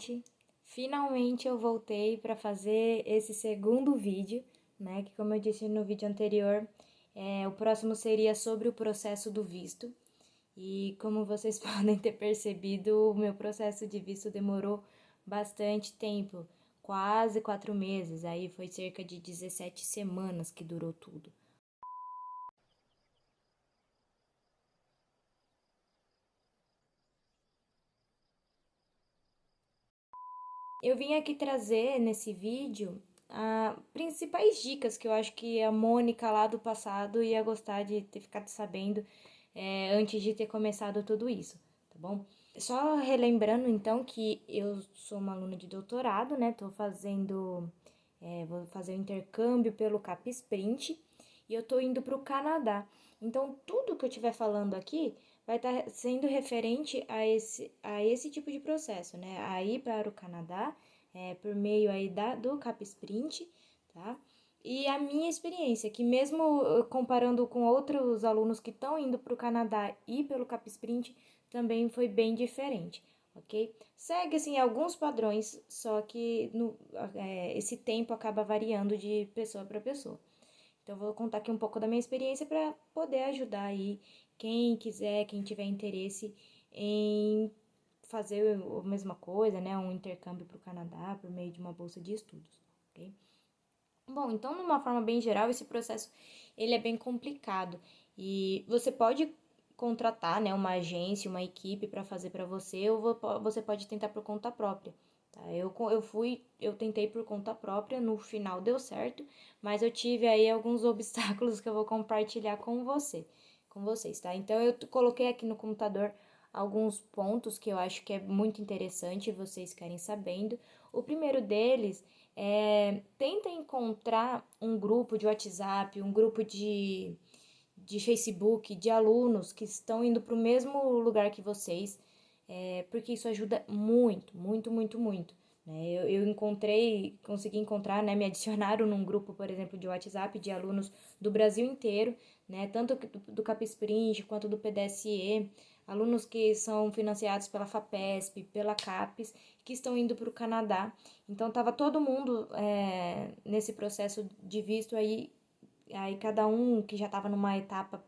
gente! Finalmente eu voltei para fazer esse segundo vídeo, né? Que, como eu disse no vídeo anterior, o próximo seria sobre o processo do visto. E como vocês podem ter percebido, o meu processo de visto demorou bastante tempo, quase 4 meses. Aí foi cerca de 17 semanas que durou tudo. Eu vim aqui trazer nesse vídeo as principais dicas que eu acho que a Mônica lá do passado ia gostar de ter ficado sabendo antes de ter começado tudo isso, tá bom? Só relembrando então que eu sou uma aluna de doutorado, né? Vou fazer o intercâmbio pelo CapSprint e eu tô indo para o Canadá. Então, tudo que eu estiver falando aqui vai estar sendo referente a esse tipo de processo, né? A ir para o Canadá, por meio aí do CapSprint, tá? E a minha experiência, que mesmo comparando com outros alunos que estão indo para o Canadá e pelo CapSprint, também foi bem diferente, ok? Segue, assim, alguns padrões, só que esse tempo acaba variando de pessoa para pessoa. Então, eu vou contar aqui um pouco da minha experiência para poder ajudar aí quem quiser, quem tiver interesse em fazer a mesma coisa, né? Um intercâmbio para o Canadá por meio de uma bolsa de estudos, ok? Bom, então, de uma forma bem geral, esse processo ele é bem complicado e você pode contratar, né, uma agência, uma equipe para fazer para você, ou você pode tentar por conta própria. Tá? Eu tentei por conta própria, no final deu certo, mas eu tive aí alguns obstáculos que eu vou compartilhar com vocês, tá? Então eu coloquei aqui no computador alguns pontos que eu acho que é muito interessante vocês ficarem sabendo. O primeiro deles tenta encontrar um grupo de WhatsApp, um grupo de Facebook, de alunos que estão indo para o mesmo lugar que vocês, porque isso ajuda muito, muito, muito, muito. Né? Consegui encontrar, né, me adicionaram num grupo, por exemplo, de WhatsApp de alunos do Brasil inteiro, né, tanto do CapSprint quanto do PDSE, alunos que são financiados pela FAPESP, pela CAPES, que estão indo para o Canadá. Então, estava todo mundo nesse processo de visto aí cada um que já estava numa etapa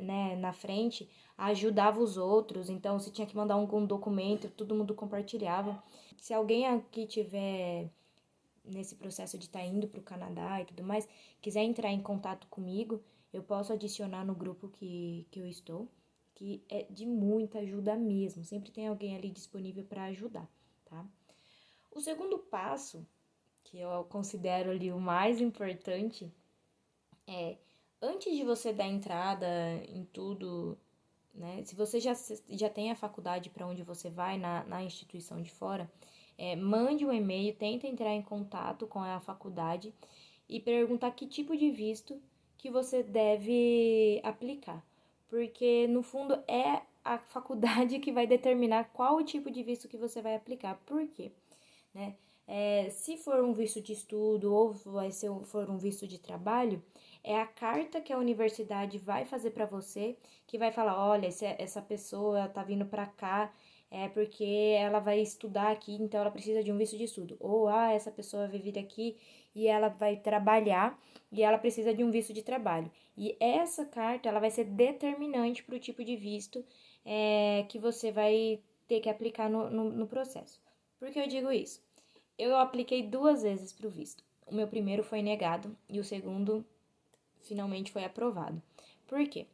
né, na frente, ajudava os outros. Então, se tinha que mandar algum documento, todo mundo compartilhava. Se alguém aqui tiver nesse processo de estar indo para o Canadá e tudo mais, quiser entrar em contato comigo, eu posso adicionar no grupo que eu estou, que é de muita ajuda mesmo. Sempre tem alguém ali disponível para ajudar, tá? O segundo passo, que eu considero ali o mais importante, antes de você dar entrada em tudo, né? Se você já tem a faculdade para onde você vai, na instituição de fora, mande um e-mail, tenta entrar em contato com a faculdade e perguntar que tipo de visto que você deve aplicar. Porque, no fundo, é a faculdade que vai determinar qual o tipo de visto que você vai aplicar. Por quê? Né? Se for um visto de estudo ou for um visto de trabalho, é a carta que a universidade vai fazer para você, que vai falar, olha, essa pessoa tá vindo para cá porque ela vai estudar aqui, então ela precisa de um visto de estudo. Ou, essa pessoa vai vir aqui e ela vai trabalhar e ela precisa de um visto de trabalho. E essa carta, ela vai ser determinante para o tipo de visto que você vai ter que aplicar no processo. Por que eu digo isso? Eu apliquei 2 vezes para o visto. O meu primeiro foi negado e o segundo finalmente foi aprovado. Por quê?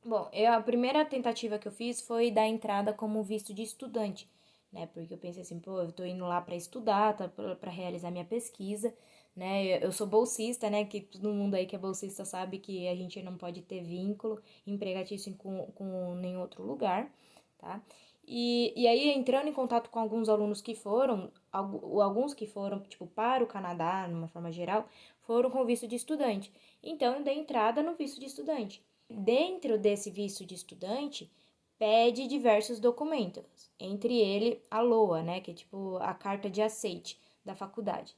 Bom, a primeira tentativa que eu fiz foi dar entrada como visto de estudante, né? Porque eu pensei assim, pô, eu tô indo lá para estudar, tá, para realizar minha pesquisa, né? Eu sou bolsista, né? Que todo mundo aí que é bolsista sabe que a gente não pode ter vínculo empregatício com nenhum outro lugar, tá? E aí, entrando em contato com alguns alunos que foram, alguns que foram, tipo, para o Canadá, numa forma geral, foram com visto de estudante. Então, eu dei entrada no visto de estudante. Dentro desse visto de estudante, pede diversos documentos, entre ele a LOA, né, que é tipo a carta de aceite da faculdade.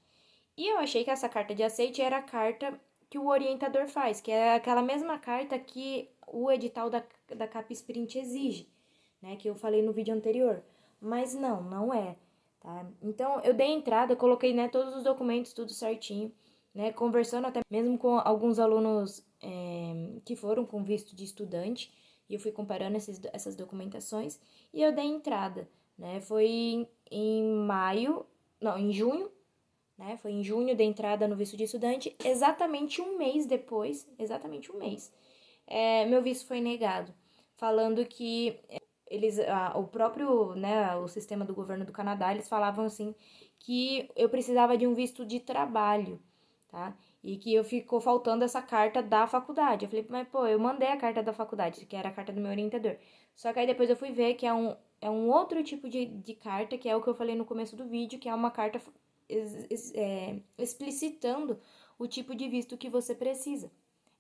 E eu achei que essa carta de aceite era a carta que o orientador faz, que é aquela mesma carta que o edital da CapSprint exige, né, que eu falei no vídeo anterior. Mas não é. tá? Então, eu dei entrada, coloquei, né, todos os documentos, tudo certinho, né, conversando até mesmo com alguns alunos que foram com visto de estudante, e eu fui comparando essas documentações, e eu dei entrada, né, foi em junho, né, foi em junho, dei entrada no visto de estudante, exatamente um mês depois, meu visto foi negado, falando que o próprio, né, o sistema do governo do Canadá, eles falavam assim que eu precisava de um visto de trabalho, tá? E que eu ficou faltando essa carta da faculdade. Eu falei, mas pô, eu mandei a carta da faculdade, que era a carta do meu orientador. Só que aí depois eu fui ver que é um outro tipo de carta, que é o que eu falei no começo do vídeo, que é uma carta explicitando o tipo de visto que você precisa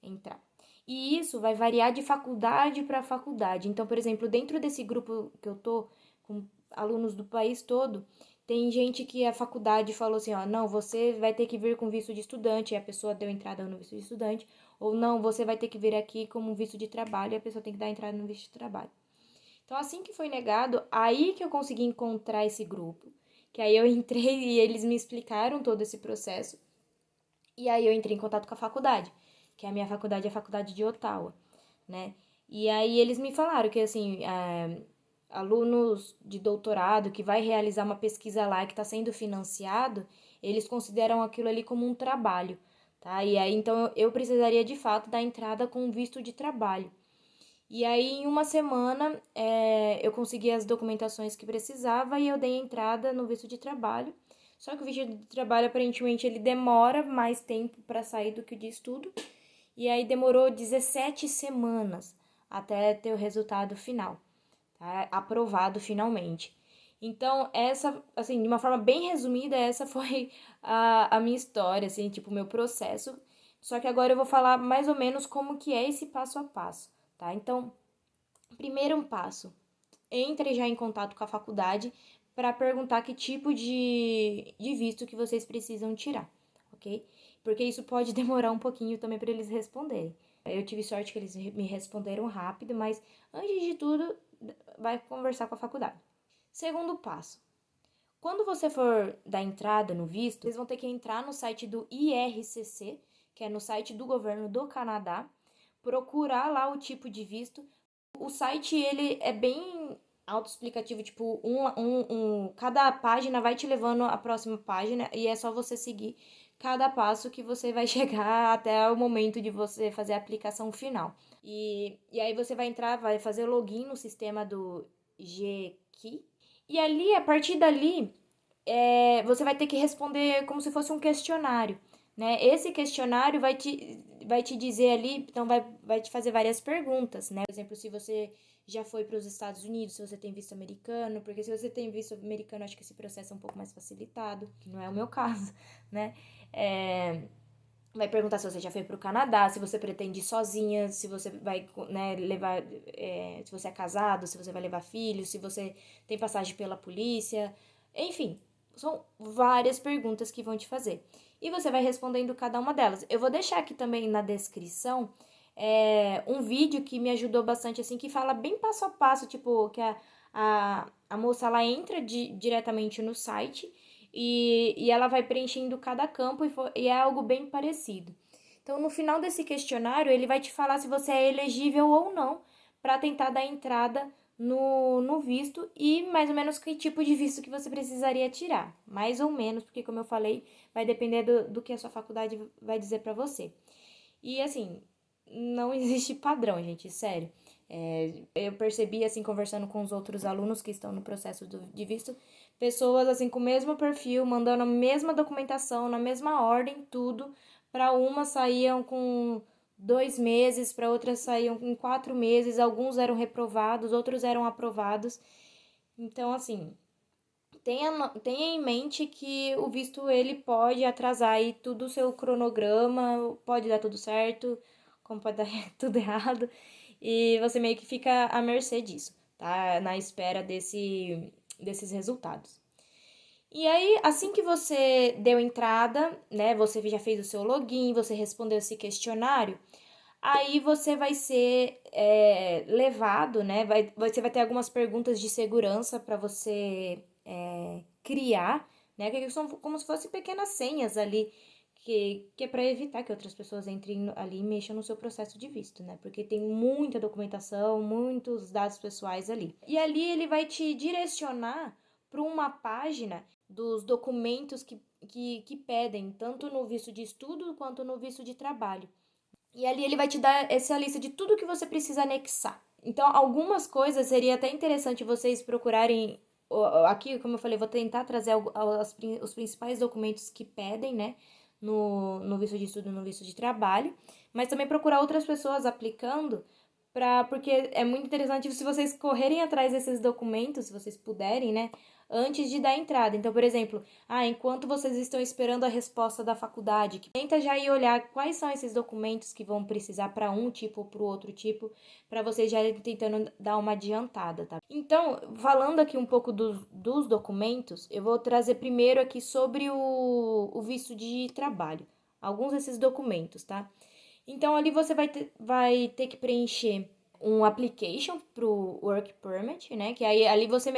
entrar. E isso vai variar de faculdade para faculdade. Então, por exemplo, dentro desse grupo que eu tô, com alunos do país todo, tem gente que a faculdade falou assim, ó, não, você vai ter que vir com visto de estudante, e a pessoa deu entrada no visto de estudante, ou não, você vai ter que vir aqui como visto de trabalho, e a pessoa tem que dar entrada no visto de trabalho. Então, assim que foi negado, aí que eu consegui encontrar esse grupo, que aí eu entrei e eles me explicaram todo esse processo, e aí eu entrei em contato com a faculdade, que a minha faculdade é a faculdade de Ottawa, né? E aí eles me falaram que, assim, alunos de doutorado que vai realizar uma pesquisa lá que está sendo financiado, eles consideram aquilo ali como um trabalho, tá? E aí, então, eu precisaria, de fato, da entrada com visto de trabalho. E aí, em uma semana, eu consegui as documentações que precisava e eu dei entrada no visto de trabalho. Só que o visto de trabalho, aparentemente, ele demora mais tempo para sair do que o de estudo. E aí demorou 17 semanas até ter o resultado final, tá? Aprovado finalmente. Então, essa, assim, de uma forma bem resumida, essa foi a minha história, assim, tipo, o meu processo. Só que agora eu vou falar mais ou menos como que é esse passo a passo, tá? Então, primeiro passo, entre já em contato com a faculdade para perguntar que tipo de visto que vocês precisam tirar, ok? Porque isso pode demorar um pouquinho também para eles responderem. Eu tive sorte que eles me responderam rápido, mas antes de tudo, vai conversar com a faculdade. Segundo passo, quando você for dar entrada no visto, vocês vão ter que entrar no site do IRCC, que é no site do governo do Canadá, procurar lá o tipo de visto. O site, ele é bem autoexplicativo, tipo, cada página vai te levando à próxima página e é só você seguir cada passo que você vai chegar até o momento de você fazer a aplicação final. E aí você vai entrar, vai fazer login no sistema do GKey. E ali, a partir dali, você vai ter que responder como se fosse um questionário, né? Esse questionário vai te dizer ali, então vai te fazer várias perguntas, né? Por exemplo, se você já foi para os Estados Unidos, se você tem visto americano, porque se você tem visto americano, acho que esse processo é um pouco mais facilitado, que não é o meu caso, né? Vai perguntar se você já foi para o Canadá, se você pretende ir sozinha, se você vai, né, levar, se você é casado, se você vai levar filhos, se você tem passagem pela polícia, enfim, são várias perguntas que vão te fazer. E você vai respondendo cada uma delas. Eu vou deixar aqui também na descrição um vídeo que me ajudou bastante, assim, que fala bem passo a passo, tipo, que a moça, ela entra diretamente no site e ela vai preenchendo cada campo e é algo bem parecido. Então, no final desse questionário, ele vai te falar se você é elegível ou não para tentar dar entrada no visto e mais ou menos que tipo de visto que você precisaria tirar. Mais ou menos, porque como eu falei, vai depender do que a sua faculdade vai dizer para você. E assim, não existe padrão, gente, sério. Eu percebi, assim, conversando com os outros alunos que estão no processo de visto, pessoas, assim, com o mesmo perfil, mandando a mesma documentação, na mesma ordem, tudo. Para uma saíam com 2 meses, para outras saíam com 4 meses, alguns eram reprovados, outros eram aprovados. Então, assim, tenha em mente que o visto ele pode atrasar aí tudo o seu cronograma, pode dar tudo certo, como pode dar tudo errado, e você meio que fica à mercê disso, tá? Na espera desses resultados. E aí, assim que você deu entrada, né, você já fez o seu login, você respondeu esse questionário, aí você vai ser levado, né? Você vai ter algumas perguntas de segurança para você criar, né? Que são como se fossem pequenas senhas ali, que é para evitar que outras pessoas entrem ali e mexam no seu processo de visto, né? Porque tem muita documentação, muitos dados pessoais ali. E ali ele vai te direcionar para uma página dos documentos que pedem, tanto no visto de estudo quanto no visto de trabalho. E ali ele vai te dar essa lista de tudo que você precisa anexar. Então, algumas coisas seria até interessante vocês procurarem. Aqui, como eu falei, vou tentar trazer os principais documentos que pedem, né? No visto de estudo e no visto de trabalho. Mas também procurar outras pessoas aplicando, porque é muito interessante se vocês correrem atrás desses documentos, se vocês puderem, né? Antes de dar entrada. Então, por exemplo, enquanto vocês estão esperando a resposta da faculdade, tenta já ir olhar quais são esses documentos que vão precisar para um tipo ou para o outro tipo, para vocês já irem tentando dar uma adiantada, tá? Então, falando aqui um pouco dos documentos, eu vou trazer primeiro aqui sobre o visto de trabalho. Alguns desses documentos, tá? Então, ali você vai ter que preencher um application para o Work Permit, né? Que aí ali você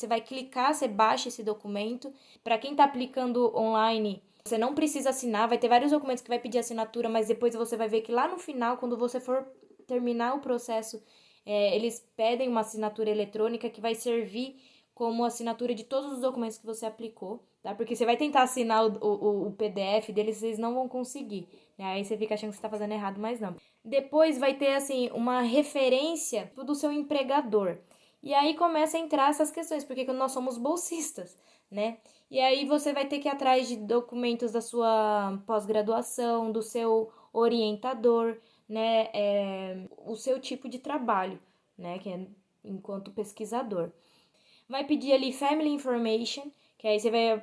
vai clicar, você baixa esse documento. Para quem está aplicando online, você não precisa assinar, vai ter vários documentos que vai pedir assinatura, mas depois você vai ver que lá no final, quando você for terminar o processo, eles pedem uma assinatura eletrônica que vai servir como assinatura de todos os documentos que você aplicou, tá? Porque você vai tentar assinar o PDF deles, vocês não vão conseguir, né? Aí você fica achando que você tá fazendo errado, mas não. Depois vai ter, assim, uma referência do seu empregador. E aí começa a entrar essas questões, porque nós somos bolsistas, né? E aí você vai ter que ir atrás de documentos da sua pós-graduação, do seu orientador, né? O seu tipo de trabalho, né? Que é enquanto pesquisador. Vai pedir ali Family Information, que aí você vai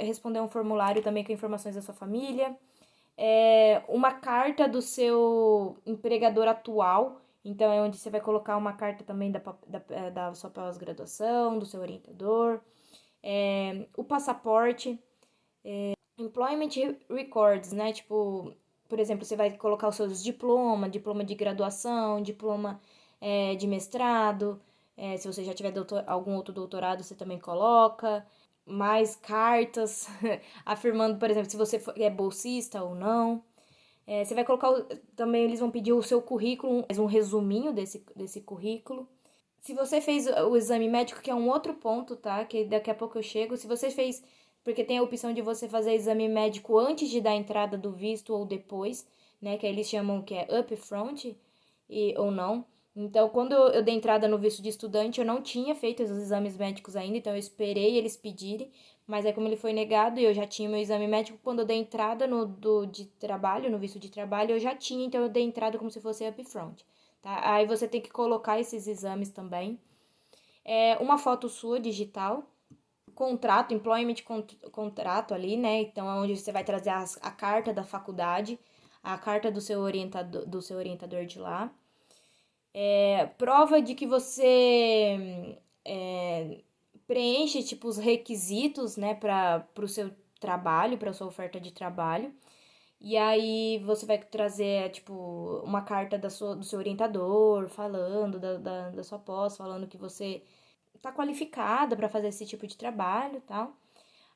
responder um formulário também com informações da sua família. Uma carta do seu empregador atual, então é onde você vai colocar uma carta também da sua pós-graduação, do seu orientador. O passaporte, Employment Records, né? Tipo, por exemplo, você vai colocar os seus diploma de graduação, diploma de mestrado. Se você já tiver algum outro doutorado, você também coloca. Mais cartas afirmando, por exemplo, se você é bolsista ou não. Você vai colocar, também eles vão pedir o seu currículo, um resuminho desse currículo. Se você fez o exame médico, que é um outro ponto, tá? Que daqui a pouco eu chego. Se você fez, porque tem a opção de você fazer exame médico antes de dar a entrada do visto ou depois, né? Que eles chamam que é upfront ou não. Então, quando eu dei entrada no visto de estudante, eu não tinha feito os exames médicos ainda, então eu esperei eles pedirem, mas aí como ele foi negado e eu já tinha meu exame médico, quando eu dei entrada no visto de trabalho, eu já tinha, então eu dei entrada como se fosse upfront, tá? Aí você tem que colocar esses exames também. Uma foto sua digital, contrato, contrato ali, né? Então, é onde você vai trazer a carta da faculdade, a carta do seu orientador de lá. Prova de que você preenche, tipo, os requisitos, né, para o seu trabalho, para sua oferta de trabalho. E aí você vai trazer, tipo, uma carta do seu orientador, falando da sua pós, falando que você tá qualificada para fazer esse tipo de trabalho e tal.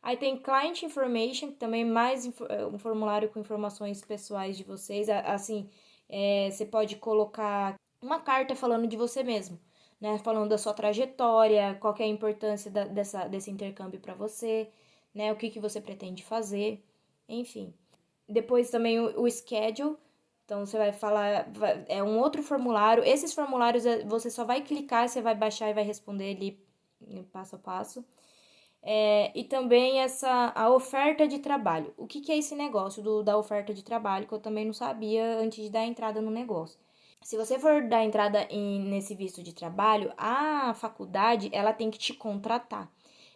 Aí tem Client Information, que também é mais um formulário com informações pessoais de vocês. Assim, você pode colocar uma carta falando de você mesmo, né? Falando da sua trajetória, qual que é a importância desse intercâmbio para você, né? O que você pretende fazer, enfim. Depois também o schedule, então você vai falar, é um outro formulário. Esses formulários você só vai clicar, você vai baixar e vai responder ali passo a passo. E também a oferta de trabalho. O que é esse negócio da oferta de trabalho, que eu também não sabia antes de dar entrada no negócio. Se você for dar entrada nesse visto de trabalho, a faculdade ela tem que te contratar.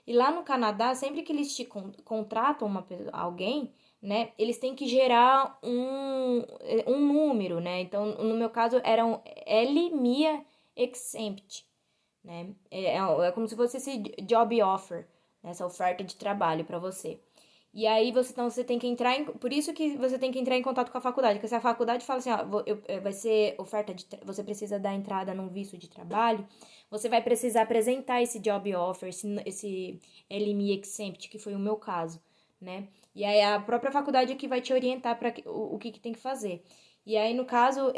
E lá no Canadá, sempre que eles te contratam alguém, né, eles têm que gerar um número, né? Então, no meu caso, era um LMIA Exempt, né? É como se fosse esse job offer, né? Essa oferta de trabalho para você. E aí você tem que entrar em, por isso que você tem que entrar em contato com a faculdade, porque se a faculdade fala assim, ó, vai ser oferta de, você precisa dar entrada num visto de trabalho, você vai precisar apresentar esse job offer, esse LME exempt, que foi o meu caso, né? E aí a própria faculdade é que vai te orientar para o que tem que fazer. E aí no caso,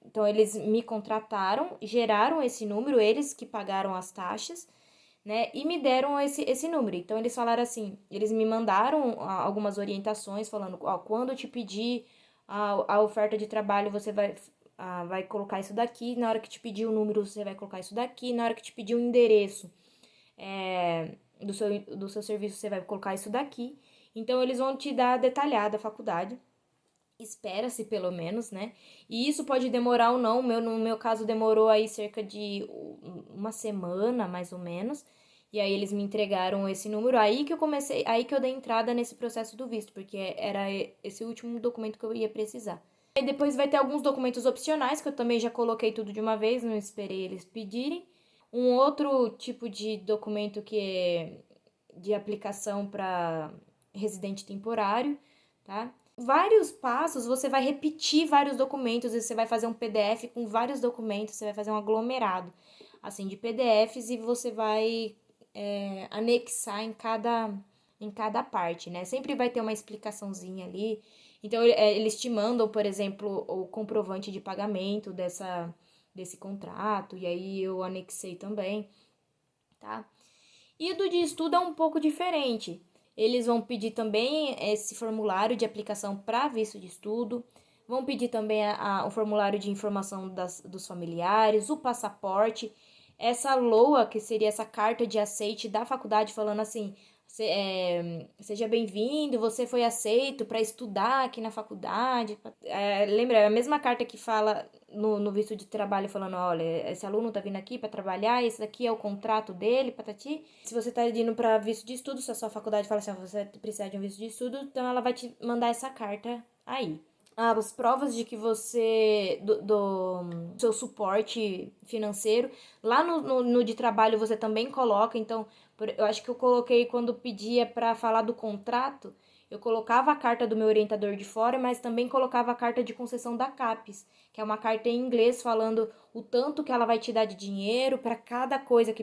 então eles me contrataram, geraram esse número, eles que pagaram as taxas, né? E me deram esse número. Então, eles falaram assim, eles me mandaram algumas orientações falando, ó, quando eu te pedir a oferta de trabalho, você vai colocar isso daqui, na hora que te pedir o número, você vai colocar isso daqui, na hora que te pedir o endereço do seu serviço, você vai colocar isso daqui. Então, eles vão te dar detalhada a faculdade, espera-se pelo menos, né? E isso pode demorar ou não. No meu caso, demorou aí cerca de uma semana, mais ou menos. E aí eles me entregaram esse número. Aí que eu dei entrada nesse processo do visto, porque era esse último documento que eu ia precisar. E depois vai ter alguns documentos opcionais, que eu também já coloquei tudo de uma vez, não esperei eles pedirem. Um outro tipo de documento que é de aplicação para residente temporário, tá? Vários passos, você vai repetir vários documentos, você vai fazer um PDF com vários documentos, você vai fazer um aglomerado, assim, de PDFs e você vai anexar em cada parte, né? Sempre vai ter uma explicaçãozinha ali. Então, eles te mandam, por exemplo, o comprovante de pagamento desse contrato, e aí eu anexei também, tá? E o do de estudo é um pouco diferente. Eles vão pedir também esse formulário de aplicação para visto de estudo, vão pedir também o formulário de informação dos familiares, o passaporte, essa LOA, que seria essa carta de aceite da faculdade, falando assim, seja bem-vindo, você foi aceito para estudar aqui na faculdade. Lembra, é a mesma carta que fala no visto de trabalho, falando, olha, esse aluno tá vindo aqui para trabalhar, esse daqui é o contrato dele, patati. Se você tá indo para visto de estudo, se a sua faculdade fala assim, você precisa de um visto de estudo, então ela vai te mandar essa carta aí. As provas de que você, do seu suporte financeiro, lá no de trabalho você também coloca, então, eu acho que eu coloquei quando pedia para falar do contrato, eu colocava a carta do meu orientador de fora, mas também colocava a carta de concessão da CAPES, que é uma carta em inglês falando o tanto que ela vai te dar de dinheiro para cada coisa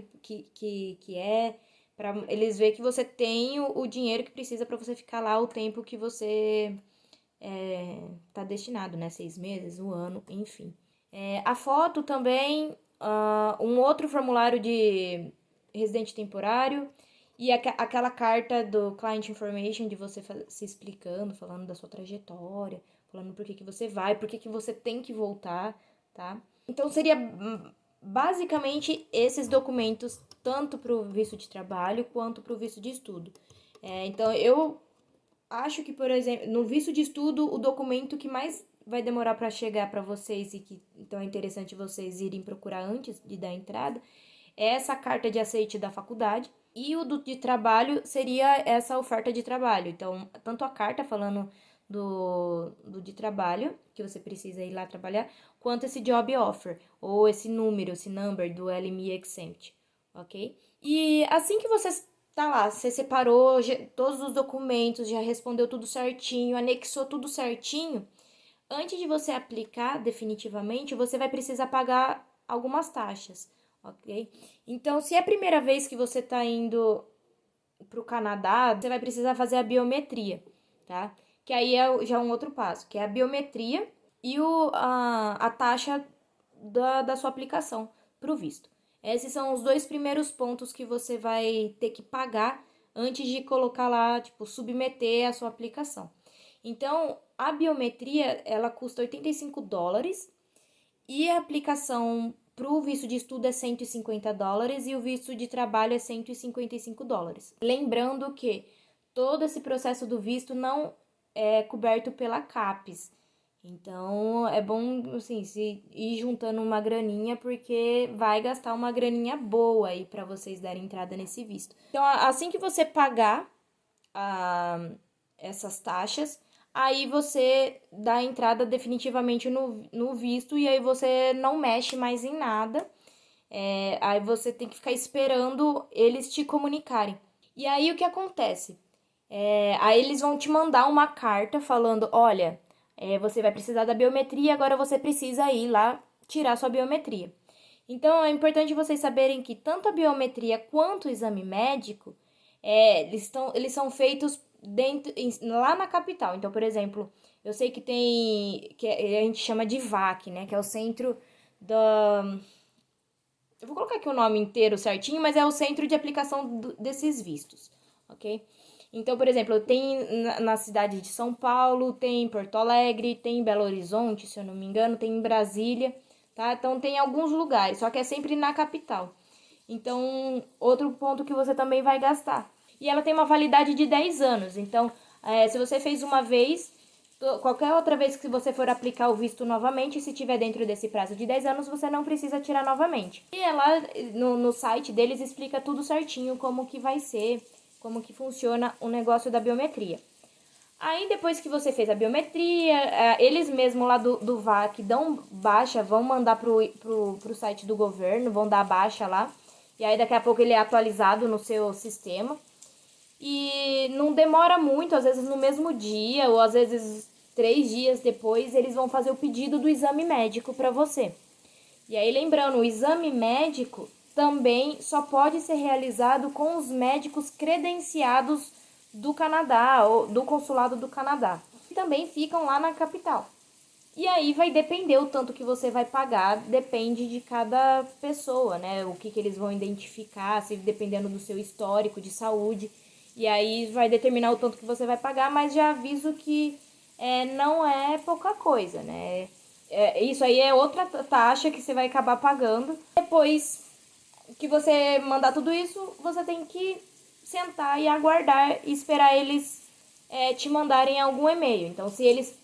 para eles verem que você tem o dinheiro que precisa para você ficar lá o tempo que você tá destinado, né? 6 meses, um ano, enfim. A foto também, um outro formulário de residente temporário e aquela carta do Client Information de você se explicando, falando da sua trajetória, falando por que você vai, por que você tem que voltar, tá? Então, seria basicamente esses documentos, tanto para o visto de trabalho quanto para o visto de estudo. Então, eu acho que, por exemplo, no visto de estudo, o documento que mais vai demorar para chegar para vocês e que então é interessante vocês irem procurar antes de dar entrada é essa carta de aceite da faculdade. E o de trabalho seria essa oferta de trabalho. Então, tanto a carta falando do de trabalho, que você precisa ir lá trabalhar, quanto esse job offer, ou esse número, esse number do LME exempt, ok? E assim que você tá lá, você separou todos os documentos, já respondeu tudo certinho, anexou tudo certinho, antes de você aplicar definitivamente, você vai precisar pagar algumas taxas, ok? Então, se é a primeira vez que você tá indo pro Canadá, você vai precisar fazer a biometria, tá? Que aí já um outro passo, que é a biometria e a taxa da sua aplicação pro visto. Esses são os 2 primeiros pontos que você vai ter que pagar antes de colocar lá, tipo, submeter a sua aplicação. Então, a biometria, ela custa $85 e a aplicação pro visto de estudo é $150 e o visto de trabalho é $155. Lembrando que todo esse processo do visto não é coberto pela CAPES. Então, é bom, assim, se ir juntando uma graninha, porque vai gastar uma graninha boa aí para vocês darem entrada nesse visto. Então, assim que você pagar essas taxas, aí você dá entrada definitivamente no visto e aí você não mexe mais em nada. Aí você tem que ficar esperando eles te comunicarem. E aí, o que acontece? Aí eles vão te mandar uma carta falando, olha, você vai precisar da biometria, agora você precisa ir lá tirar sua biometria. Então, é importante vocês saberem que tanto a biometria quanto o exame médico, eles são feitos lá na capital. Então, por exemplo, eu sei que tem, que a gente chama de VAC, né, que é o centro da... Eu vou colocar aqui o nome inteiro certinho, mas é o centro de aplicação desses vistos, ok? Então, por exemplo, tem na cidade de São Paulo, tem em Porto Alegre, tem em Belo Horizonte, se eu não me engano, tem em Brasília, tá? Então, tem alguns lugares, só que é sempre na capital. Então, outro ponto que você também vai gastar. E ela tem uma validade de 10 anos. Então, se você fez uma vez, qualquer outra vez que você for aplicar o visto novamente, se tiver dentro desse prazo de 10 anos, você não precisa tirar novamente. E lá no site deles explica tudo certinho, como que vai ser, como que funciona o negócio da biometria. Aí, depois que você fez a biometria, eles mesmo lá do VAC dão baixa, vão mandar pro site do governo, vão dar baixa lá. E aí, daqui a pouco, ele é atualizado no seu sistema. E não demora muito, às vezes no mesmo dia, ou às vezes 3 dias depois, eles vão fazer o pedido do exame médico para você. E aí, lembrando, o exame médico também só pode ser realizado com os médicos credenciados do Canadá, ou do consulado do Canadá. E também ficam lá na capital. E aí vai depender o tanto que você vai pagar, depende de cada pessoa, né? O que eles vão identificar, se dependendo do seu histórico de saúde. E aí vai determinar o tanto que você vai pagar, mas já aviso que não é pouca coisa, né? Isso aí é outra taxa que você vai acabar pagando. Depois que você mandar tudo isso, você tem que sentar e aguardar e esperar eles te mandarem algum e-mail. Então, se eles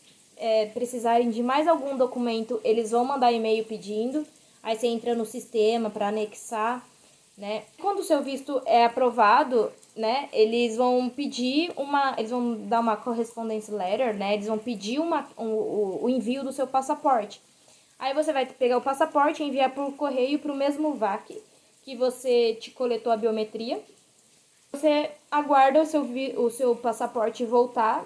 precisarem de mais algum documento, eles vão mandar e-mail pedindo. Aí você entra no sistema para anexar, né? Quando o seu visto é aprovado, né? Eles vão pedir eles vão dar uma correspondence letter, né? Eles vão pedir o envio do seu passaporte. Aí você vai pegar o passaporte e enviar por correio para o mesmo VAC que você te coletou a biometria. Você aguarda o seu passaporte voltar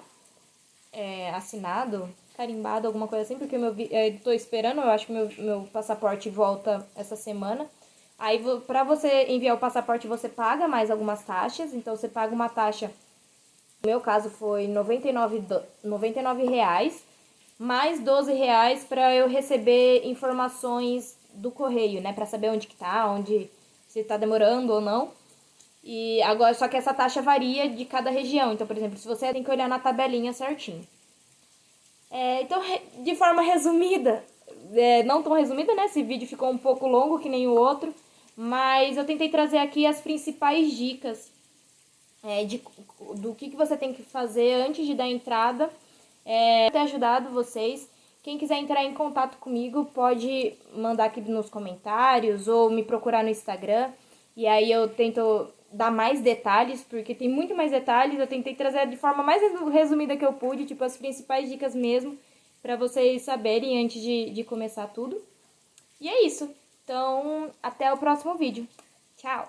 assinado, carimbado, alguma coisa assim, porque eu tô esperando, eu acho que meu passaporte volta essa semana. Aí, pra você enviar o passaporte, você paga mais algumas taxas. Então, você paga uma taxa, no meu caso foi R$ 99 reais, mais R$ 12 para eu receber informações do correio, né? Pra saber onde que tá, se tá demorando ou não. E agora, só que essa taxa varia de cada região. Então, por exemplo, se você tem que olhar na tabelinha certinho. Então, de forma resumida, não tão resumida, né? Esse vídeo ficou um pouco longo que nem o outro, mas eu tentei trazer aqui as principais dicas do que você tem que fazer antes de dar entrada, ter ajudado vocês. Quem quiser entrar em contato comigo pode mandar aqui nos comentários ou me procurar no Instagram. E aí eu tento dar mais detalhes, porque tem muito mais detalhes. Eu tentei trazer de forma mais resumida que eu pude, tipo as principais dicas mesmo, para vocês saberem antes de começar tudo. E é isso. Então, até o próximo vídeo. Tchau!